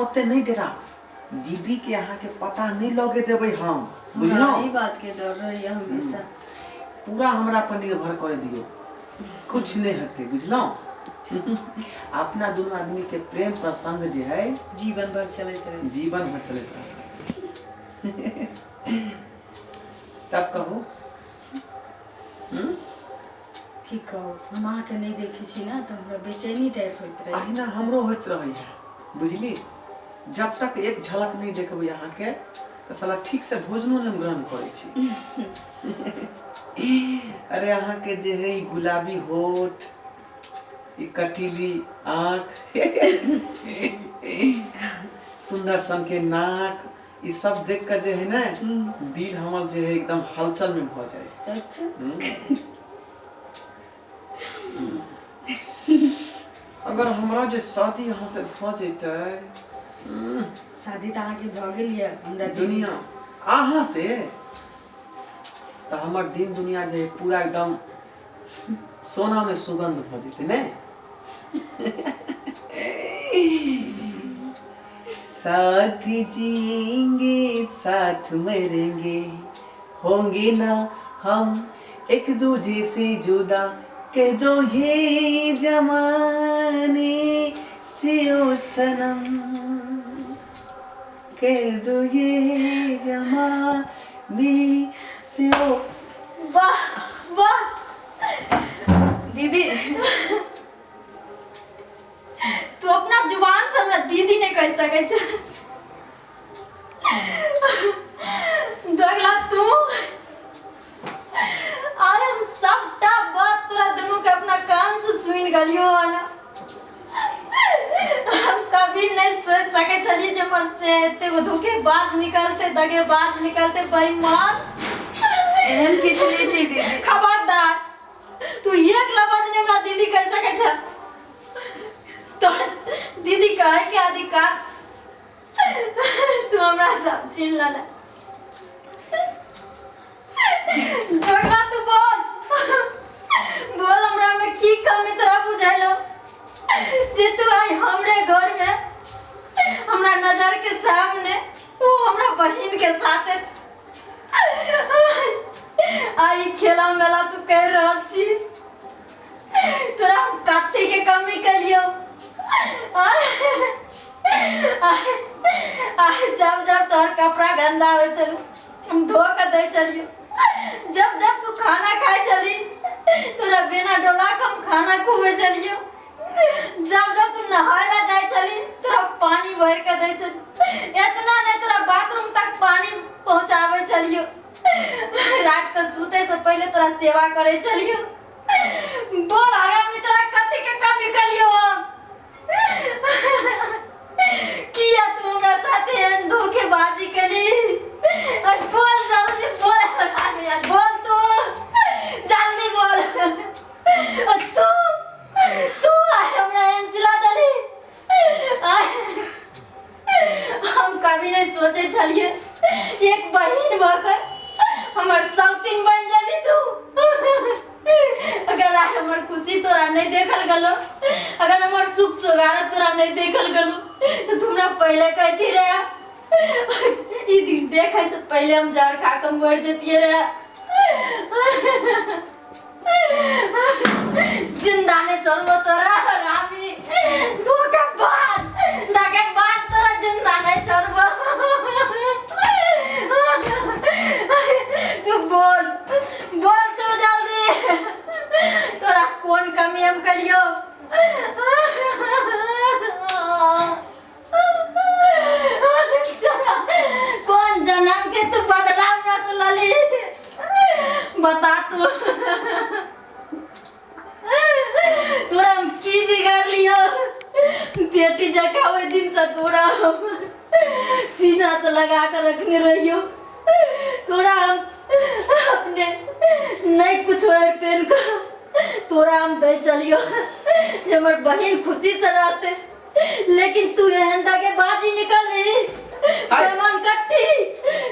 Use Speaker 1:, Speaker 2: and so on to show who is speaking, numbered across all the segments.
Speaker 1: ओते नहीं डरा दीदी के यहाँ के पता नहीं लगे देवे हम बुझलो
Speaker 2: ई बात के डर रही हमेशा
Speaker 1: पूरा हमरा पर निर्भर कर दियो कुछ नहीं हते बुझलो अपना दोनों आदमी के प्रेम प्रसंग जे है
Speaker 2: जीवन भर चलते रहे
Speaker 1: जीवन भर चलते रहे तब कहो
Speaker 2: की कहो हम आहाँ के नहीं देखे छी ना तो हमरा बेचैनी टाइप होइत रहे
Speaker 1: अहिना हमरो होइत रही है बुझली जब तक एक झलक नहीं देखबे यहाँ के तो साला ठीक से भोजनो हम ग्रहण करे छी अरे यहाँ के जे है गुलाबी होठ ई कटीली आँख सुंदर सन के नाक ई सब देख कर जे है ना दिल हमर जे है एकदम हलचल में भ जाए
Speaker 2: अच्छा
Speaker 1: अगर हमरा जे शादी यहाँ से भ जेते
Speaker 2: शादी तो आहाँ के भ गेल ये हमरा
Speaker 1: दुनिया आहा से तो हमर दिन दुनिया जे पूरा एकदम सोना में सुगंध भ जेते ने साथ जिएंगे साथ मरेंगे होंगे ना हम एक दूजे से जुदा कह दो ये जमाने से ओ सनम कह दो ये जमाने से ओ
Speaker 2: वाह वाह दीदी तू अपना जुबान से हमरा दीदी ने कह सके छ दोगला तू आय हम सबटा बात तोरा दोनों के अपना कान से सुन गलियो ना हम कभी नहीं सोच सके चली जे मर से ते वो धोखेबाज निकलते दगेबाज निकलते बेईमान एहन किछ नहीं छै दीदी खबरदार तू एक लफ्ज ने हमरा दीदी कह सके छ तो दीदी कहे के अधिकार तू हमरा सब छीन लेला दोगला तू बोल हमरा में की कमी तोरा बुझाइलो जे तू आई हमरे घर में हमरा नजर के सामने वो हमरा बहन के साथे आई खेला मेला तू कह रहल छी तोरा काथी के कमी कलियो जब जब तोहर कपड़ा गंदा हो चल हम धो के दे चलियो जब जब तू खाना खाए चली तोरा बिना डोला कम खाना खुए चलियो जब जब तू नहाया जाए चली तोरा पानी भर के दे चली इतना नहीं तोरा बाथरूम तक पानी पहुंचावे चलियो रात को सूते से पहले तोरा सेवा करे चलियो बोल आराम तोरा कथी के कमी कलियो किया तू हमरा साथे धोखेबाजी कली बोल जल्दी बोल तू जल्दी बोल तू हमरा इंसला दली हम कभी नहीं सोचे छलिए एक बहन भकर हमर सौतीन बन जाबी तू अगर हमर खुशी तोरा नहीं देखल गलो अगर हमर सुख सोगारत तोरा नहीं देखल गलो तो तुमरा पहले कहती रे ई दिन देखे से पहले हम जहर खा के मर जतिए रे जिंदा ने छोड़बो तोरा रामी धोखेबाज तोरा जिंदा नहीं छोड़बो तू बोल तू जल्दी तोरा कौन कमी हम करियो कौन जन्म के तू बदलाव रच लली बता तू तोरा हम की बिगाड़ लियो बेटी जका ओइ दिन से तोरा सीना से लगा कर रखने रहियो तोरा हम अपने नहीं कुछ और पहन को तोरा हम दे चलियो जे हमर बहन खुशी से रहते लेकिन तू एहन दगे बाजी निकली बेमान कट्टी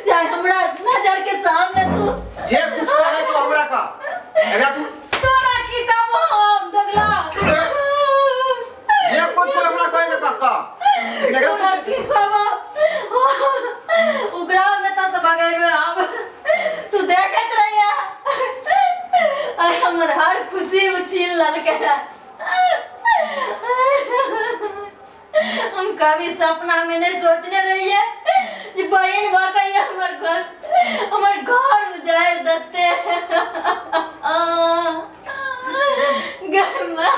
Speaker 2: जाय हमरा नजर के सामने तू
Speaker 1: जे कुछ कहे तो हमरा का अगर तू
Speaker 2: तोरा की काबो हम दगला
Speaker 1: ये कुछ हमरा कहे ना का
Speaker 2: तोरा की कबो उगरा में त भगाइबे अब तू देखत रहिया आई हमर हर खुशी उछीन ललकरा हम कभी सपना में नहीं सोचने रहिए कि बहन भगाई हमर घर उजाड़ देते गम्मा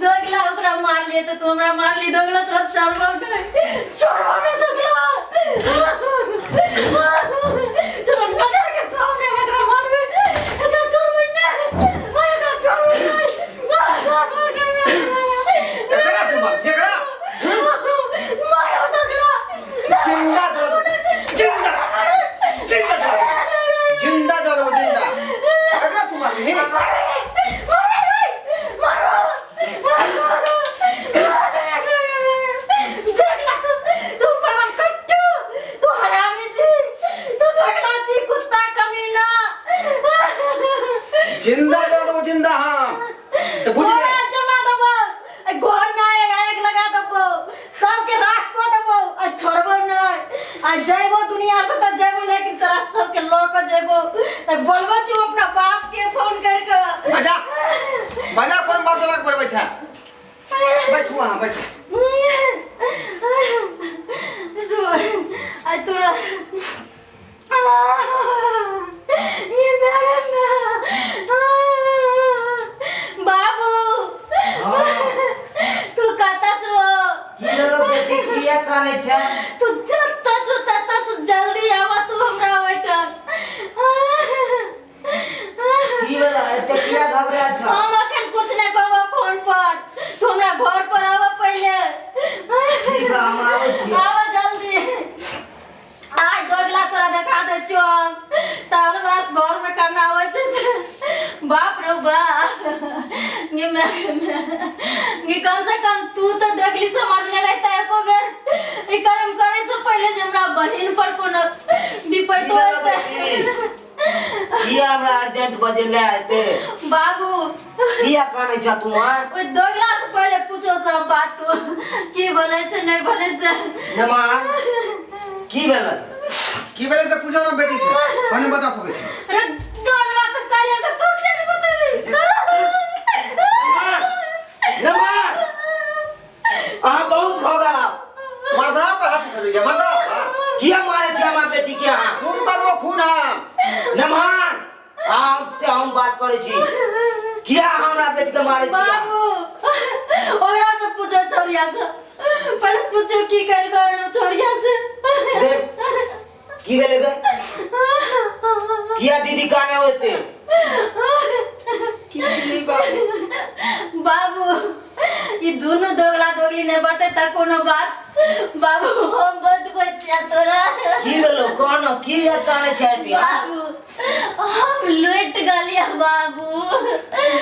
Speaker 2: दोगला ओकरा मार लिए तो तू हमरा मार ली दोगला तोरा छोड़बो नहीं दोगला तोरा नजर के सामने हमरा मारबे तो छोड़बो नहीं
Speaker 1: एकरा तू मार एकरा
Speaker 2: मारो दोगला
Speaker 1: जिंदा जल वो जिंदा एकरा तू मार हे जिंदा जल वो जिंदा हां से बुझ ले
Speaker 2: चला दबो घर में आएगा एक लगा दबो सबके राख को दबो आ छोड़बो नहीं आ जइबो दुनिया से त जइबो लेकिन तोरा सबके लोग को जइबो बोलबो तू अपना बाप के फोन करके
Speaker 1: बजा कौन बाप लग पर बैठा बैठ वहां बैठ
Speaker 2: तू आ तोरा ये मेरा बाबू तू कहता छो
Speaker 3: किया काने छा
Speaker 2: तू जत्ता छो तत्ता से जल्दी आवा तू हमरा ओइठन
Speaker 3: की वाला एते किया घबरा छा
Speaker 2: हम अखन कुछ नहीं कहबो फोन पर तू हमरा घर पर आवा पहले
Speaker 3: ठीक है हम आवे छी
Speaker 2: आवा जल्दी आज दोगला तोरा देखा दे छो तार बस घर में करना होय छै बाप रे बाप ये कम से कम तू तो दोगली समझने रहता है को बेर ई कर्म करे से पहले जे हमरा बहिन पर कोनो विपद होते
Speaker 3: किया हमरा अर्जेंट बजे ले आते
Speaker 2: बाबू
Speaker 3: किया काने छा तू हां
Speaker 2: ओ दोगला से पहले पूछो सब बात तू की बोले से नहीं बोले से
Speaker 3: नमान की भेला
Speaker 1: से पूछो ना बेटी से कने बता सके छी
Speaker 2: अरे दोगला तो कालिया से तू क्या नहीं बताबी
Speaker 3: नमान आ बहुत भोगला
Speaker 1: मरदा पर हाथ करिए मरदा
Speaker 3: किया मारे छा मां बेटी के हां
Speaker 1: खून करबो खून हम
Speaker 3: नमान आपसे हम बात करे छी किया हमरा बेटी के मारे छी
Speaker 2: बाबू ओकरा से पूछो छोरिया से पहले पूछो की कर छोरिया से
Speaker 3: की भेले गए किया दीदी काने होते
Speaker 2: किछली बाबू ये दोनों दोगला दोगली ने बते त कोनो बात बाबू हम बद बच्चा तोरा
Speaker 3: की भेलो कोन की काने चाहती
Speaker 2: बाबू हम लूट गलिया बाबू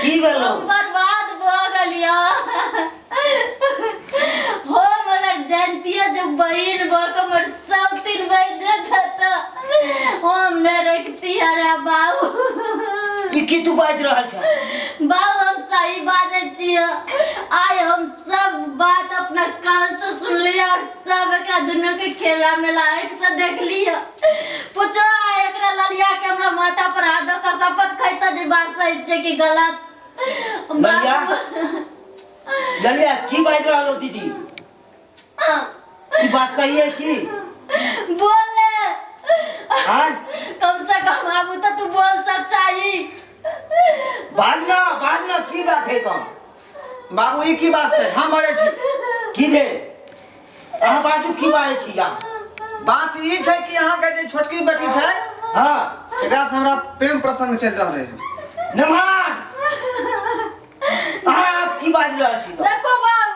Speaker 3: की भेलो
Speaker 2: बर्बाद भ गलिया हो मगर जानतिया जो बहिन बकमर सब तीन बार देता त हम न रखती अरे बाबू
Speaker 3: की तू बाज रहल छ
Speaker 2: बाबू हम सही बात छिए आय हम सब बात अपना कान से सुन लिया और सब एकरा दुनिया के खेला में लायक से देख लिया पूछो एकरा ललिया के हमरा माथा पर हाथ का शपथ खैता जे बात सही छै कि गलत
Speaker 3: ललिया ललिया की बाज रहल हो दीदी ई बात सही है की
Speaker 2: बोल ले
Speaker 3: हां
Speaker 2: कम से कम बाबू तो तू बोल सच्चाई
Speaker 3: बाजना की बात है कम
Speaker 1: बाबू ई की बात है हम मरे छी
Speaker 3: की बे अहाँ बाजू की बात छी या
Speaker 1: बात ई छै कि अहाँ के जे छोटकी बेटी छै
Speaker 3: हां
Speaker 1: एकरा से हमरा प्रेम प्रसंग चल रहले है
Speaker 3: नमान अहाँ की बाज रहल छी
Speaker 2: देखो बाबू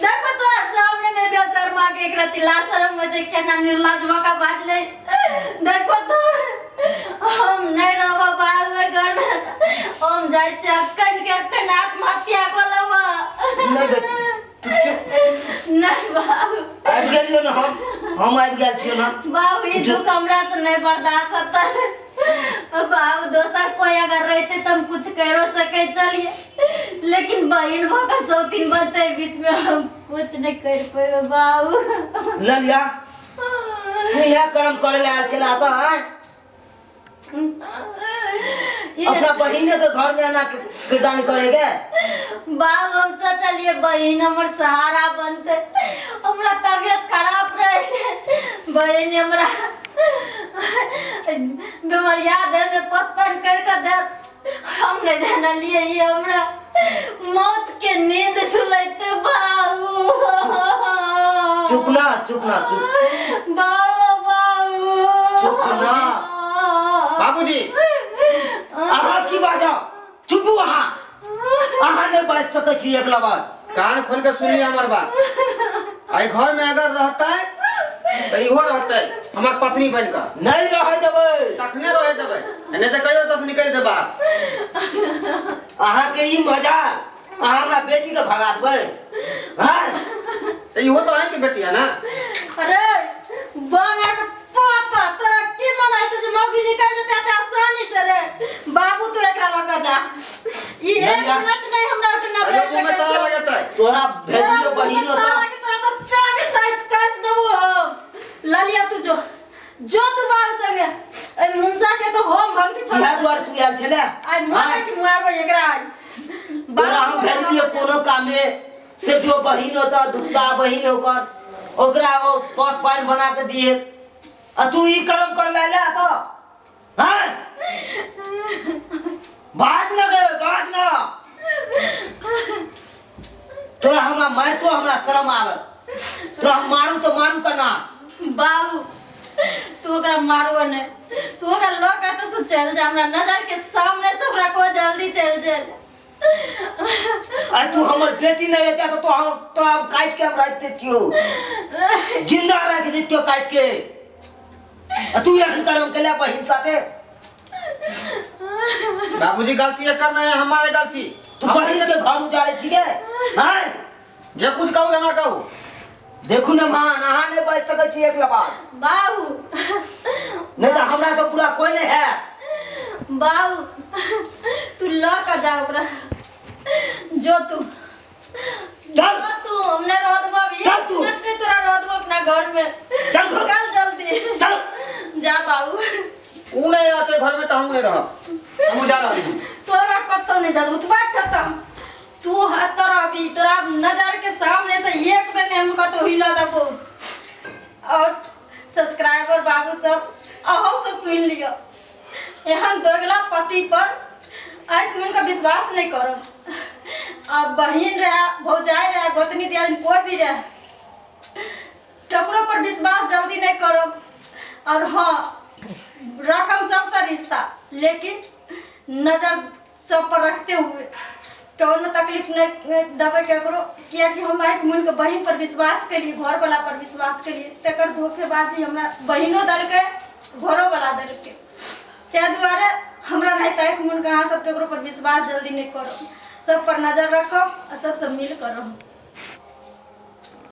Speaker 2: देखो तोरा सामने में बेशर्मा के एकरा तिला शर्म में जे केना निर्लज का बाज ले देखो तो हम नहीं रहबा बाबू घर में हम जाय छै अक्कन आत्महत्या कर लेबा
Speaker 3: नहीं बेटी
Speaker 2: नहीं बाबू
Speaker 3: आबि गेलियो ना हम आबि गेल छियो ना
Speaker 2: बाबू ये दुख हमरा से नहीं बर्दाश्त होता बाबू दोसर कोई अगर रहते तो हम कुछ करो सके चलिए लेकिन बहन भका सब दिन बनते बीच में हम कुछ नहीं कर पाए बाबू।
Speaker 3: ललिया तू यह कर्म करे ले चलाता है अपना बहन के घर में ना कीर्तन करेगे।
Speaker 2: बाबू हम सोचलिए बहन हमर सहारा बनते, हमरा तबियत खराब रहे छे बहन हमरा बीमारिया दे में पटपन करके दे हम नहीं जानलिए ये हमरा मौत के नींद सुलैते बाबू।
Speaker 3: चुप ना चुप
Speaker 2: बाबू बाबू
Speaker 3: चुप ना
Speaker 1: बाबूजी
Speaker 3: अहाँ की बाजा चुप वहाँ अहाँ नहीं बाज सके छी एकला बात।
Speaker 1: कान खोल के सुनिए हमार बात। आई घर में अगर रहता है तो इहो रहता है हमार पत्नी बनकर।
Speaker 3: नहीं रह देबै
Speaker 1: तखने रह देबै नहीं तो कहियो तब निकल देबा।
Speaker 3: अहाँ के ई मजा अहाँ हमरा बेटी के भगा देबै हां
Speaker 1: तो इहो तो है कि बेटी है ना।
Speaker 2: अरे बांगा पता तोरा की मनाई तो जो मौगी निकल जते त आसानी से रे बाबू तू एकरा लगा जा ई 1 मिनट नहीं हमरा उठना
Speaker 1: अरे तू में ताला लगता है
Speaker 3: तोरा भेजियो बहिनो तो
Speaker 2: तोरा तो चाबी साइड कस देबो हम। ललिया तू जो तू बाबू संगे ए मुंसा के तो हम भंग के छोड़
Speaker 3: या द्वार तू आल छले
Speaker 2: आई मार के मारबो एकरा
Speaker 3: तोरा हम भेजियो कोनो काम में से जो बहिन होता दुखता बहिन होकर ओकरा वो पथ पानी बना के दिए आ तू ई कर्म कर ले तो हां बात ना गए बात ना तोरा हमरा मार तो हमरा शर्म आवे तोरा हम मारू तो मारू कना
Speaker 2: बाबू तू ओकरा मारो ने तू ओकरा लोग कहता से चल जा हमरा नजर के सामने से ओकरा को जल्दी चल जा।
Speaker 3: अरे तू हमर बेटी नहीं रहता तो हम तोरा काट के हम रख देतियो जिंदा रख देतियो काट के तू यह कर्म केला बहिन साथे।
Speaker 1: बाबूजी गलती है करना है हमारे गलती।
Speaker 3: तू बहिन के घर उजाड़े छिए हां
Speaker 1: जे कुछ कहू ना कहू
Speaker 3: देखू ना मां नहा नहीं बच सके छी एकला बात
Speaker 2: बाबू
Speaker 3: नहीं तो हमरा से पूरा कोई नहीं है।
Speaker 2: बाबू तू लका जा ओकरा जो तू
Speaker 3: चल
Speaker 2: तू हमने रोदबा भी
Speaker 3: चल तू
Speaker 2: नसने तोरा रोदबा अपना घर में
Speaker 3: चल
Speaker 2: निकल जल्दी
Speaker 3: चल
Speaker 2: जा बाबू।
Speaker 1: ऊ नहीं रहते घर में तो हम नहीं रह हम जा रहे हैं।
Speaker 2: तोरा कतो नहीं जा तू बैठ खत्म तू तोरा भी तोरा नजर के सामने से एक बार में हम कतो हिला देबो। और सब्सक्राइबर बाबू सब अहो सब सुन लियो यहाँ दोगला पति पर आज उनका विश्वास नहीं करो। अब बहन रहा भौजाई रहा गोतनी दियादिन कोई भी रहा टकरो पर विश्वास जल्दी नहीं करो। और हाँ रकम सबसे रिश्ता लेकिन नजर सब पर रखते हुए कौन तकलीफ नहीं दबे के करो किया कि हम एक मन के बहन पर विश्वास के लिए घर वाला पर विश्वास के लिए तकर धोखेबाजी हमरा बहनों दल के घरों वाला दल के त्या द्वारा हमरा नहीं तक मन के अहाँ सब के पर विश्वास जल्दी नहीं करो सब पर नजर रखो और सब मिल करो।